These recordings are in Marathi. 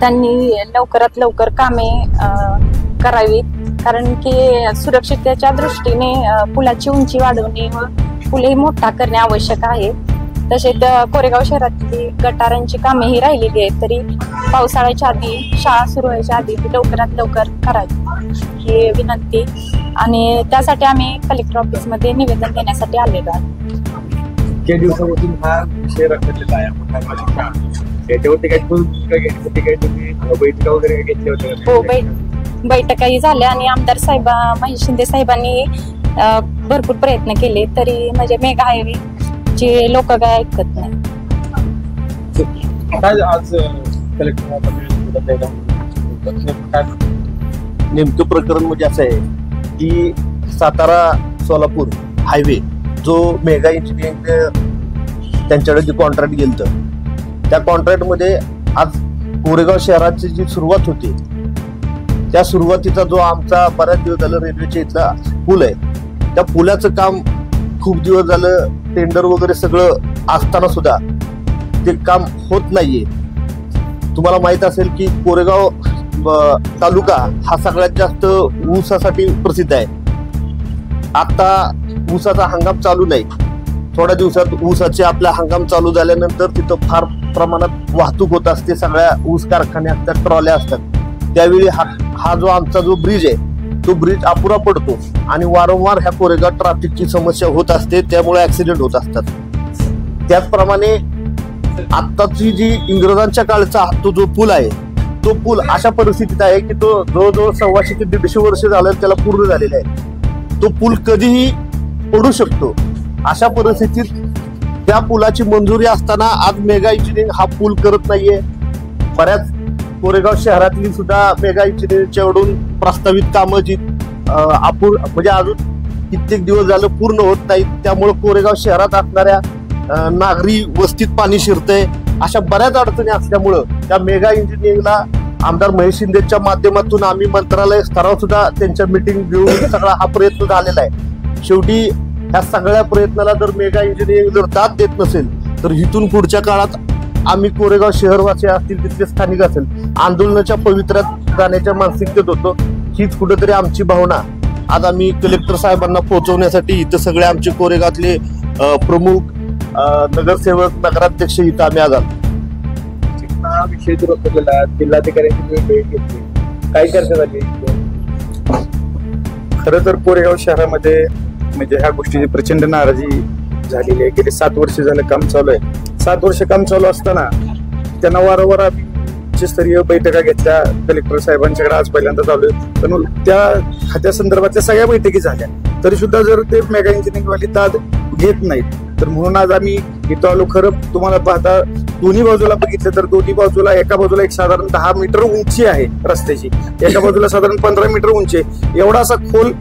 त्यांनी लवकरात लवकर कामे करावीत, कारण की सुरक्षिततेच्या दृष्टीने पुलाची उंची वाढवणे व पुलही मोठा करणे आवश्यक आहे. तसेच कोरेगाव शहरातली गटारांची कामेही राहिलेली आहेत, तरी पावसाळ्याच्या आधी, शाळा सुरू व्हायच्या आधी ती लवकरात लवकर करावी ही विनंती, आणि त्यासाठी आम्ही कलेक्टर ऑफिसमध्ये निवेदन देण्यासाठी आलेलो आहोत. काही दिवसापासून हा विषय रखडलेला आहे, याच्यावरती काही तुम्ही बैठका वगैरे घेतल्या होत्या? हो, बैठकाही झाल्या आणि आमदार साहेब महेश शिंदे साहेबांनी भरपूर प्रयत्न केले, तरी म्हणजे मेगा हायवे चे लोक काय ऐकत नाही. आज नेमकं प्रकरण म्हणजे असं आहे की सातारा सोलापूर हायवे जो मेगा इंजिनिअरिंग त्यांच्याकडे जे कॉन्ट्रॅक्ट गेलं, त्या कॉन्ट्रॅक्टमध्ये आज कोरेगाव शहराची जी सुरुवात होती, त्या सुरुवातीचा जो आमचा बऱ्याच दिवस झालं रेल्वेच्या इथला पूल आहे, त्या पुलाचं काम खूप दिवस झालं टेंडर वगैरे सगळं असताना सुद्धा ते काम होत नाहीये. तुम्हाला माहित असेल की कोरेगाव तालुका हा सगळ्यात जास्त ऊसासाठी प्रसिद्ध आहे. आता ऊसाचा हंगाम चालू नाही, थोड्या दिवसात ऊसाचे आपला हंगाम चालू झाल्यानंतर तिथं फार प्रमाणात वाहतूक होत असते, सगळ्या ऊस कारखाने असतात, ट्रॉल्या असतात. त्यावेळी हा जो आमचा जो ब्रिज आहे तो ब्रिज अपुरा पडतो आणि वारंवार ह्या कोरेगाव ट्रॅफिकची समस्या होत असते, त्यामुळे ऍक्सिडेंट होत असतात. त्याचप्रमाणे आत्ताची जी इंग्रजांच्या काळचा तो जो पूल आहे, तो पूल अशा परिस्थितीत आहे की तो जवळजवळ 125 ते 150 वर्ष झालं त्याला पूर्ण झालेला आहे. तो पूल कधीही पडू शकतो. अशा परिस्थितीत त्या पुलाची मंजुरी असताना आज मेगा इंजिनिअरिंग हा पूल करत नाहीये. बऱ्याच कोरेगाव शहरातली सुद्धा मेगा इंजिनिअरिंगच्याकडून प्रस्तावित कामं जी म्हणजे अजून कित्येक दिवस झालं पूर्ण होत नाहीत. त्यामुळे कोरेगाव शहरात असणाऱ्या नागरी वस्तीत पाणी शिरतंय. अशा बऱ्याच अडचणी असल्यामुळं त्या मेगा इंजिनिअरिंगला आमदार महेश शिंदेच्या माध्यमातून आम्ही मंत्रालय स्तरावर सुद्धा त्यांच्या मीटिंग घेऊन सगळा हा प्रयत्न झालेला आहे. शेवटी ह्या सगळ्या प्रयत्नाला जर मेगा इंजिनिअरिंग जर दाद देत नसेल तर इथून पुढच्या काळात आम्ही कोरेगाव शहरवासी असतील, तिथले स्थानिक असेल, आंदोलनाच्या पवित्र्यात जाण्याच्या मानसिकतेत होतो. हीच कुठेतरी आमची भावना आज आम्ही कलेक्टर साहेबांना पोहोचवण्यासाठी इथं सगळे आमचे कोरेगावातले प्रमुख नगरसेवक, नगराध्यक्ष इथं आम्ही आज आलो. विषय जो रखडलेला जिल्हाधिकाऱ्यांची भेट घेतली, काय चर्चा झाली? खरं तर कोरेगाव शहरामध्ये म्हणजे ह्या गोष्टीची प्रचंड नाराजी झालेली आहे. गेले 7 वर्ष झालं काम चालू आहे. 7 वर्ष काम चालू असताना त्यांना वारंवार आम्ही उच्चस्तरीय बैठका घेतल्या कलेक्टर साहेबांच्याकडे. आज पहिल्यांदा चालू आहे, पण त्या खात्या संदर्भातल्या सगळ्या बैठकी झाल्या तरी सुद्धा जर ते मेगा इंजिनिअरिंगवाली दाद घेत नाहीत, तर म्हणून आज आम्ही इथं आलो. खरं तुम्हाला पाहता दोन्ही बाजूला बघितलं तर दोन्ही बाजूला एका बाजूला एक साधारण 10 मीटर उंची आहे रस्त्याची, एका बाजूला साधारण 15 मीटर उंची आहे. एवढा असा खोल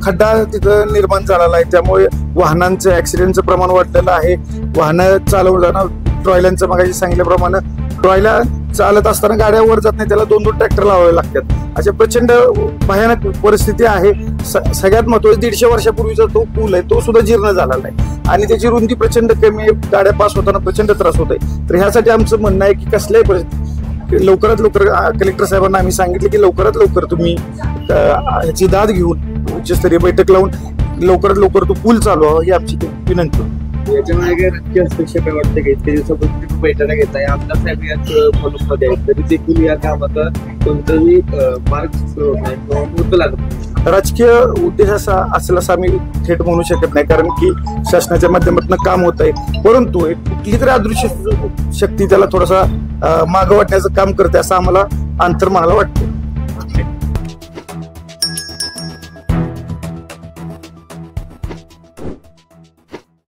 खड्डा तिथं निर्माण झालेला आहे. त्यामुळे वाहनांचं ऍक्सिडेंटचं प्रमाण वाढलेलं आहे. वाहनं चालवताना ट्रॉयलांचं मगाशी सांगितल्याप्रमाणे ट्रॉयला चालत असताना गाड्या वर जात नाही, त्याला 2-2 ट्रॅक्टर लावावे लागतात. अशा प्रचंड भयानक परिस्थिती आहे. सगळ्यात महत्त्वाचं 150 वर्षापूर्वीचा तो पूल आहे तो सुद्धा जीर्ण झालेला आहे आणि त्याची रुंदी प्रचंड कमी आहे. गाड्या पास होताना प्रचंड त्रास होत आहे. तर ह्यासाठी आमचं म्हणणं आहे की कसल्याही परिस्थिती लवकरात लवकर कलेक्टर साहेबांना आम्ही सांगितलं की लवकरात लवकर तुम्ही ह्याची दाद घेऊन उच्चस्तरीय बैठक लावून लवकरात लवकर तो पूल चालू व्हावा ही आमची विनंती. याच्यामध्ये राजकीय हस्तक्षेप वाटते की इतके दिवसापासून बैठका घेत आहे, आमदार साहेब याच फॉलोमध्ये आहेत, तरी देखील या कामाचा कोणताही मार्ग होत लागत. राजकीय उद्देश असेल असं आम्ही थेट म्हणू शकत नाही, कारण की शासनाच्या माध्यमातून काम होत आहे. परंतु एक कुठली तरी अदृश्य शक्ती त्याला थोडासा मागं वाटण्याचं काम करते असं आम्हाला अंतर्मनाला वाटतं.